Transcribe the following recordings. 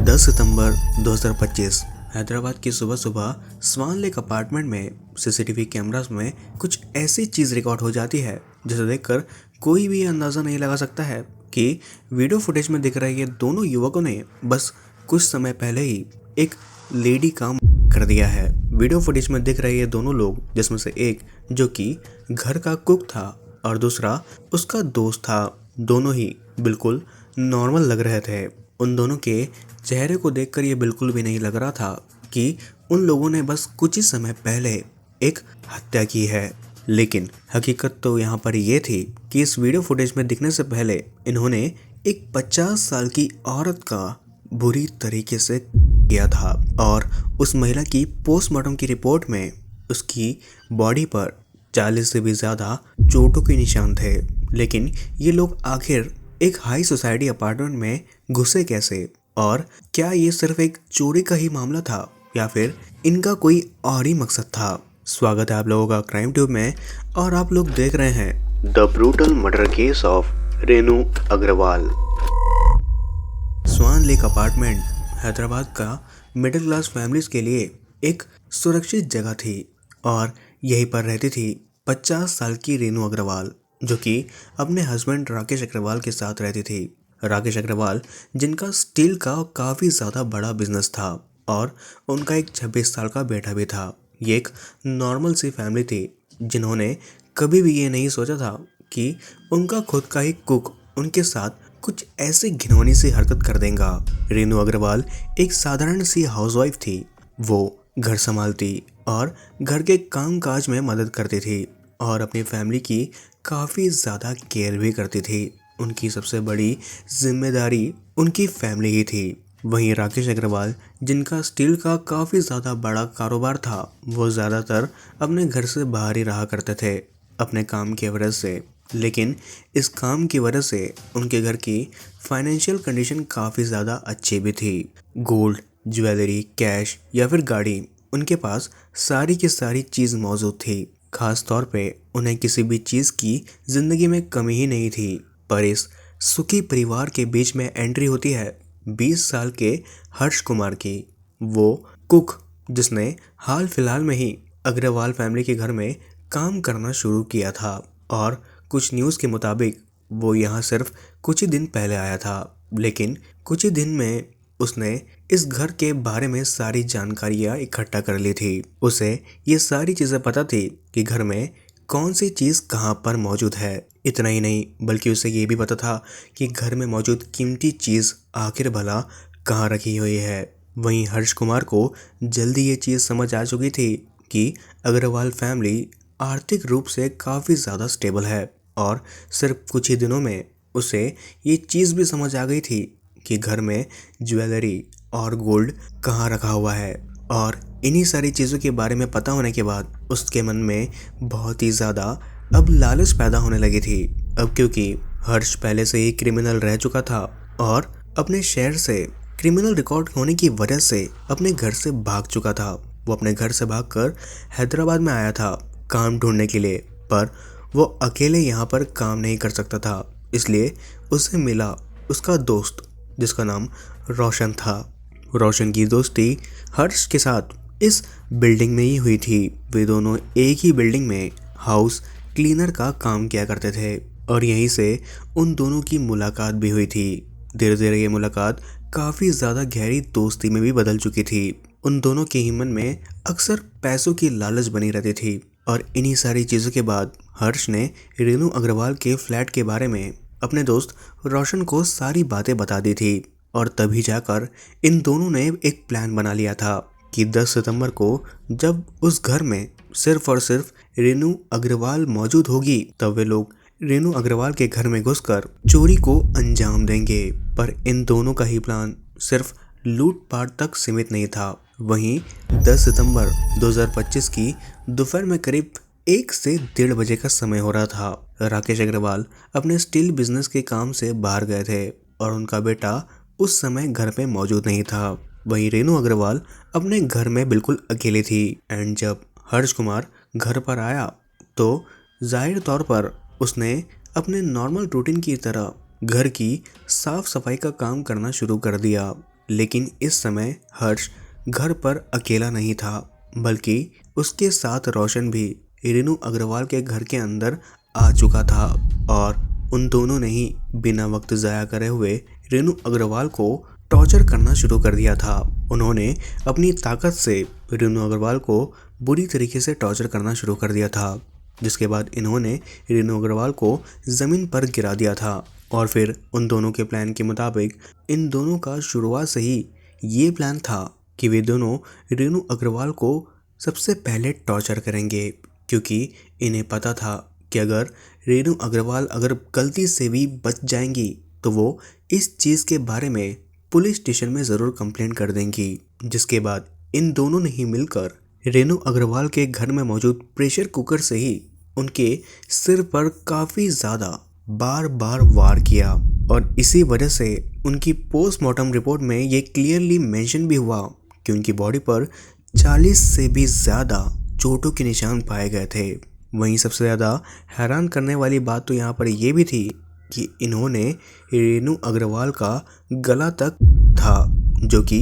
10 सितंबर 2025 हैदराबाद की सुबह सुबह स्वान लेक अपार्टमेंट में सीसीटीवी कैमरास में कुछ ऐसी चीज़ रिकॉर्ड हो जाती है जिसे देखकर कोई भी अंदाज़ा नहीं लगा सकता है कि वीडियो फुटेज में दिख रहे ये दोनों युवकों ने बस कुछ समय पहले ही एक लेडी का कर दिया है। वीडियो फुटेज में दिख रहे ये दोनों लोग, जिसमें से एक जो कि घर का कुक था और दूसरा उसका दोस्त था, दोनों ही बिल्कुल नॉर्मल लग रहे थे। उन दोनों के चेहरे को देखकर ये बिल्कुल भी नहीं लग रहा था कि उन लोगों ने बस कुछ ही समय पहले एक हत्या की है। लेकिन हकीकत तो यहाँ पर ये थी कि इस वीडियो फुटेज में दिखने से पहले इन्होंने एक 50 साल की औरत का बुरी तरीके से किया था और उस महिला की पोस्टमार्टम की रिपोर्ट में उसकी बॉडी पर 40 से भी ज़्यादा चोटों के निशान थे। लेकिन ये लोग आखिर एक हाई सोसाइटी अपार्टमेंट में घुसे कैसे, और क्या ये सिर्फ एक चोरी का ही मामला था या फिर इनका कोई और ही मकसद था। स्वागत है आप लोगों का क्राइम ट्यूब में और आप लोग देख रहे हैं the brutal murder case of Renu Agarwal. Swan Lake apartment Hyderabad का मिडिल क्लास फैमिलीज के लिए एक सुरक्षित जगह थी और यहीं पर रहती थी 50 साल की रेनू अग्रवाल, जो कि अपने हस्बैंड राकेश अग्रवाल के साथ रहती थी। राकेश अग्रवाल जिनका स्टील का काफ़ी ज़्यादा बड़ा बिजनेस था और उनका एक 26 साल का बेटा भी था। ये एक नॉर्मल सी फैमिली थी जिन्होंने कभी भी ये नहीं सोचा था कि उनका खुद का ही कुक उनके साथ कुछ ऐसी घिनौनी सी हरकत कर देगा। रेनू अग्रवाल एक साधारण सी हाउसवाइफ थी। वो घर संभालती और घर के काम काज में मदद करती थी और अपनी फैमिली की काफ़ी ज़्यादा केयर भी करती थी। उनकी सबसे बड़ी जिम्मेदारी उनकी फैमिली ही थी। वहीं राकेश अग्रवाल जिनका स्टील का काफ़ी ज़्यादा बड़ा कारोबार था, वो ज़्यादातर अपने घर से बाहर ही रहा करते थे अपने काम की वजह से। लेकिन इस काम की वजह से उनके घर की फाइनेंशियल कंडीशन काफ़ी ज़्यादा अच्छी भी थी। गोल्ड, ज्वेलरी, कैश या फिर गाड़ी, उनके पास सारी की सारी चीज़ मौजूद थी। खास तौर पे उन्हें किसी भी चीज़ की ज़िंदगी में कमी ही नहीं थी। पर इस सुखी परिवार के बीच में एंट्री होती है 20 साल के हर्ष कुमार की। वो कुक जिसने हाल फिलहाल में ही अग्रवाल फैमिली के घर में काम करना शुरू किया था और कुछ न्यूज़ के मुताबिक वो यहाँ सिर्फ कुछ ही दिन पहले आया था। लेकिन कुछ ही दिन में उसने इस घर के बारे में सारी जानकारियाँ इकट्ठा कर ली थी। उसे ये सारी चीज़ें पता थी कि घर में कौन सी चीज़ कहाँ पर मौजूद है। इतना ही नहीं बल्कि उसे ये भी पता था कि घर में मौजूद कीमती चीज़ आखिर भला कहाँ रखी हुई है। वहीं हर्ष कुमार को जल्दी ये चीज़ समझ आ चुकी थी कि अग्रवाल फैमिली आर्थिक रूप से काफ़ी ज़्यादा स्टेबल है और सिर्फ कुछ ही दिनों में उसे ये चीज़ भी समझ आ गई थी कि घर में ज्वेलरी और गोल्ड कहाँ रखा हुआ है। और इन्हीं सारी चीज़ों के बारे में पता होने के बाद उसके मन में बहुत ही ज़्यादा अब लालच पैदा होने लगी थी। अब क्योंकि हर्ष पहले से ही क्रिमिनल रह चुका था और अपने शहर से क्रिमिनल रिकॉर्ड होने की वजह से अपने घर से भाग चुका था। वो अपने घर से भागकर हैदराबाद में आया था काम ढूंढने के लिए, पर वो अकेले यहाँ पर काम नहीं कर सकता था। इसलिए उसे मिला उसका दोस्त जिसका नाम रोशन था। रोशन की दोस्ती हर्ष के साथ इस बिल्डिंग में ही हुई थी। वे दोनों एक ही बिल्डिंग में हाउस क्लीनर का काम किया करते थे और यहीं से उन दोनों की मुलाकात भी हुई थी। धीरे धीरे ये मुलाकात काफ़ी ज़्यादा गहरी दोस्ती में भी बदल चुकी थी। उन दोनों के ही मन में अक्सर पैसों की लालच बनी रहती थी और इन्हीं सारी चीज़ों के बाद हर्ष ने रेनू अग्रवाल के फ्लैट के बारे में अपने दोस्त रोशन को सारी बातें बता दी थी। और तभी जाकर इन दोनों ने एक प्लान बना लिया था कि 10 सितंबर को जब उस घर में सिर्फ और सिर्फ रेनू अग्रवाल मौजूद होगी, तब वे लोग रेनू अग्रवाल के घर में घुसकर चोरी को अंजाम देंगे। पर इन दोनों का ही प्लान सिर्फ लूटपाट तक सीमित नहीं था। वहीं 10 सितंबर 2025 की दोपहर में करीब 1 से 1:30 बजे का समय हो रहा था। राकेश अग्रवाल अपने स्टील बिजनेस के काम से बाहर गए थे और उनका बेटा उस समय घर पे मौजूद नहीं था। वहीं रेनू अग्रवाल अपने घर में बिल्कुल अकेली थी। एंड जब हर्ष कुमार घर पर आया तो जाहिर तौर पर उसने अपने नॉर्मल रूटीन की तरह घर की साफ सफाई का काम करना शुरू कर दिया। लेकिन इस समय हर्ष घर पर अकेला नहीं था, बल्कि उसके साथ रोशन भी रेनू अग्रवाल के घर के अंदर आ चुका था और उन दोनों ने ही बिना वक्त ज़ाया करे हुए रेनू अग्रवाल को टॉर्चर करना शुरू कर दिया था। उन्होंने अपनी ताकत से रेनू अग्रवाल को बुरी तरीके से टॉर्चर करना शुरू कर दिया था, जिसके बाद इन्होंने रेनू अग्रवाल को ज़मीन पर गिरा दिया था। और फिर उन दोनों के प्लान के मुताबिक इन दोनों का शुरुआत से ही ये प्लान था कि वे दोनों रेनू अग्रवाल को सबसे पहले टॉर्चर करेंगे, क्योंकि इन्हें पता था कि अगर रेनू अग्रवाल अगर गलती से भी बच जाएंगी तो वो इस चीज़ के बारे में पुलिस स्टेशन में ज़रूर कंप्लेंट कर देंगी। जिसके बाद इन दोनों ने ही मिलकर रेनू अग्रवाल के घर में मौजूद प्रेशर कुकर से ही उनके सिर पर काफ़ी ज़्यादा बार बार वार किया और इसी वजह से उनकी पोस्टमार्टम रिपोर्ट में ये क्लियरली मेंशन भी हुआ कि उनकी बॉडी पर 40 से भी ज़्यादा चोटों के निशान पाए गए थे। वहीं सबसे ज़्यादा हैरान करने वाली बात तो यहाँ पर यह भी थी कि इन्होंने रेनू अग्रवाल का गला तक था जो कि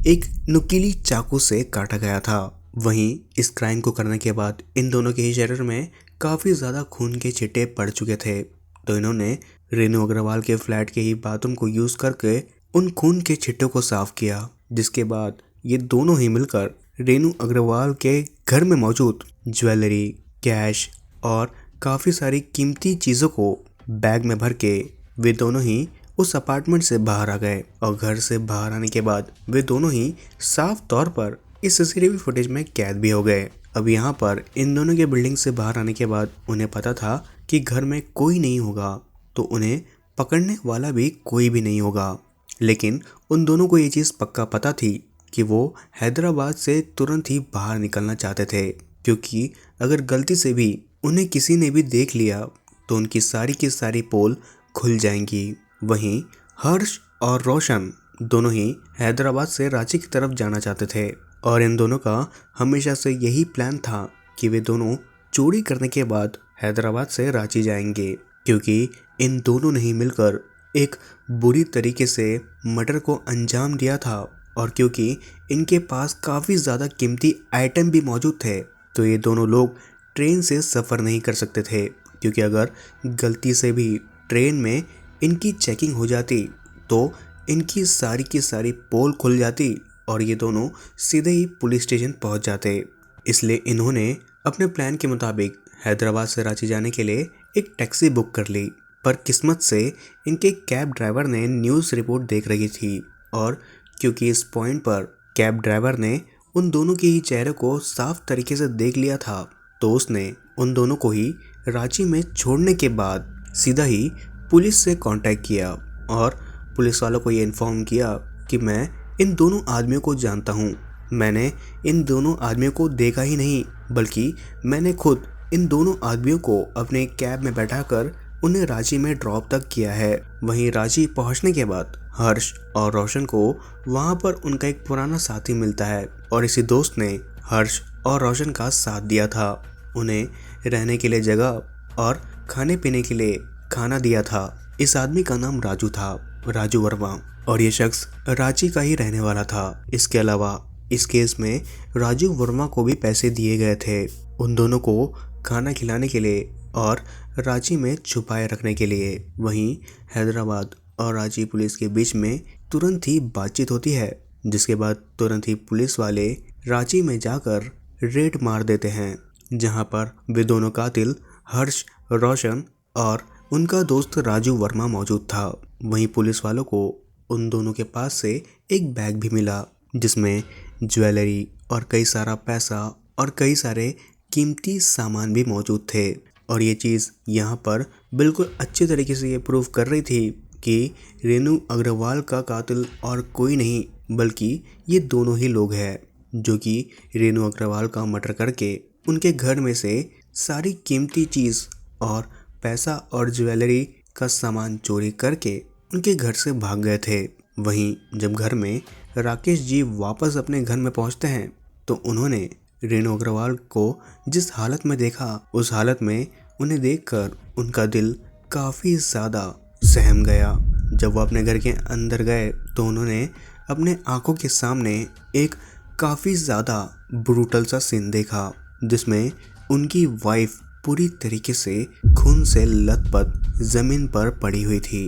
एक नुकीली चाकू से काटा गया था। वहीं इस क्राइम को करने के बाद इन दोनों के ही शरीर में काफ़ी ज़्यादा खून के छिट्टे पड़ चुके थे, तो इन्होंने रेनू अग्रवाल के फ्लैट के ही बाथरूम को यूज़ करके उन खून के छिट्टों को साफ किया। जिसके बाद ये दोनों ही मिलकर रेनू अग्रवाल के घर में मौजूद ज्वेलरी, कैश और काफ़ी सारी कीमती चीज़ों को बैग में भर के वे दोनों ही उस अपार्टमेंट से बाहर आ गए। और घर से बाहर आने के बाद वे दोनों ही साफ तौर पर इस सीसीटीवी फुटेज में कैद भी हो गए। अब यहाँ पर इन दोनों के बिल्डिंग से बाहर आने के बाद उन्हें पता था कि घर में कोई नहीं होगा, तो उन्हें पकड़ने वाला भी कोई भी नहीं होगा। लेकिन उन दोनों को ये चीज़ पक्का पता थी कि वो हैदराबाद से तुरंत ही बाहर निकलना चाहते थे, क्योंकि अगर गलती से भी उन्हें किसी ने भी देख लिया तो उनकी सारी की सारी पोल खुल जाएंगी। वहीं हर्ष और रोशन दोनों ही हैदराबाद से रांची की तरफ जाना चाहते थे और इन दोनों का हमेशा से यही प्लान था कि वे दोनों चोरी करने के बाद हैदराबाद से रांची जाएंगे, क्योंकि इन दोनों ने ही मिलकर एक बुरी तरीके से मर्डर को अंजाम दिया था। और क्योंकि इनके पास काफ़ी ज़्यादा कीमती आइटम भी मौजूद थे, तो ये दोनों लोग ट्रेन से सफ़र नहीं कर सकते थे, क्योंकि अगर गलती से भी ट्रेन में इनकी चेकिंग हो जाती तो इनकी सारी की सारी पोल खुल जाती और ये दोनों सीधे ही पुलिस स्टेशन पहुंच जाते। इसलिए इन्होंने अपने प्लान के मुताबिक हैदराबाद से रांची जाने के लिए एक टैक्सी बुक कर ली, पर किस्मत से इनके कैब ड्राइवर ने न्यूज़ रिपोर्ट देख रही थी और क्योंकि इस पॉइंट पर कैब ड्राइवर ने उन दोनों के ही चेहरे को साफ तरीके से देख लिया था, तो उसने उन दोनों को ही रांची में छोड़ने के बाद सीधा ही पुलिस से कांटेक्ट किया और पुलिस वालों को ये इन्फॉर्म किया कि मैं इन दोनों आदमियों को जानता हूँ। मैंने इन दोनों आदमियों को देखा ही नहीं, बल्कि मैंने खुद इन दोनों आदमियों को अपने कैब में बैठाकर उन्हें रांची में ड्रॉप तक किया है। वहीं रांची पहुंचने के बाद हर्ष और रोशन को वहां पर उनका एक पुराना साथी मिलता है और इसी दोस्त ने हर्ष और रोशन का साथ दिया था। उन्हें रहने के लिए जगह और खाने पीने के लिए खाना दिया था। इस आदमी का नाम राजू था, राजू वर्मा, और ये शख्स रांची का ही रहने वाला था। इसके अलावा इस केस में राजू वर्मा को भी पैसे दिए गए थे उन दोनों को खाना खिलाने के लिए और रांची में छुपाए रखने के लिए। वहीं हैदराबाद और रांची पुलिस के बीच में तुरंत ही बातचीत होती है, जिसके बाद तुरंत ही पुलिस वाले रांची में जाकर रेड मार देते हैं, जहां पर वे दोनों कातिल हर्ष, रोशन और उनका दोस्त राजू वर्मा मौजूद था। वहीं पुलिस वालों को उन दोनों के पास से एक बैग भी मिला, जिसमें ज्वेलरी और कई सारा पैसा और कई सारे कीमती सामान भी मौजूद थे। और ये चीज़ यहाँ पर बिल्कुल अच्छे तरीके से ये प्रूव कर रही थी कि रेनू अग्रवाल का कातिल और कोई नहीं बल्कि ये दोनों ही लोग हैं, जो कि रेनू अग्रवाल का मर्डर करके उनके घर में से सारी कीमती चीज़ और पैसा और ज्वेलरी का सामान चोरी करके उनके घर से भाग गए थे। वहीं जब घर में राकेश जी वापस अपने घर में पहुंचते हैं तो उन्होंने रेनू अग्रवाल को जिस हालत में देखा, उस हालत में उन्हें देखकर उनका दिल काफ़ी ज़्यादा सहम गया। जब वो अपने घर के अंदर गए तो उन्होंने अपने आंखों के सामने एक काफ़ी ज़्यादा ब्रूटल सा सीन देखा, जिसमें उनकी वाइफ पूरी तरीके से खून से लथपथ ज़मीन पर पड़ी हुई थी।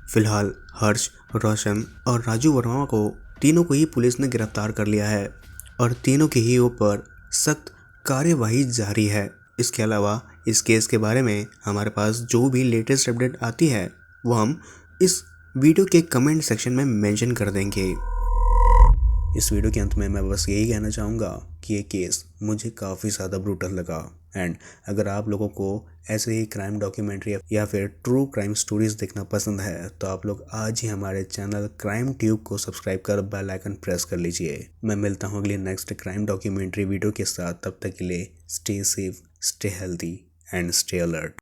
फिलहाल हर्ष, रोशन और राजू वर्मा को तीनों को ही पुलिस ने गिरफ्तार कर लिया है और तीनों के ही ऊपर सख्त कार्यवाही जारी है। इसके अलावा इस केस के बारे में हमारे पास जो भी लेटेस्ट अपडेट आती है वो हम इस वीडियो के कमेंट सेक्शन में मेंशन कर देंगे। इस वीडियो के अंत में मैं बस यही कहना चाहूँगा कि ये केस मुझे काफ़ी ज़्यादा ब्रूटल लगा। एंड अगर आप लोगों को ऐसे ही क्राइम डॉक्यूमेंट्री या फिर ट्रू क्राइम स्टोरीज देखना पसंद है तो आप लोग आज ही हमारे चैनल क्राइम ट्यूब को सब्सक्राइब कर बेल आइकन प्रेस कर लीजिए। मैं मिलता हूँ अगली नेक्स्ट क्राइम डॉक्यूमेंट्री वीडियो के साथ। तब तक के लिए stay safe, stay healthy and stay alert.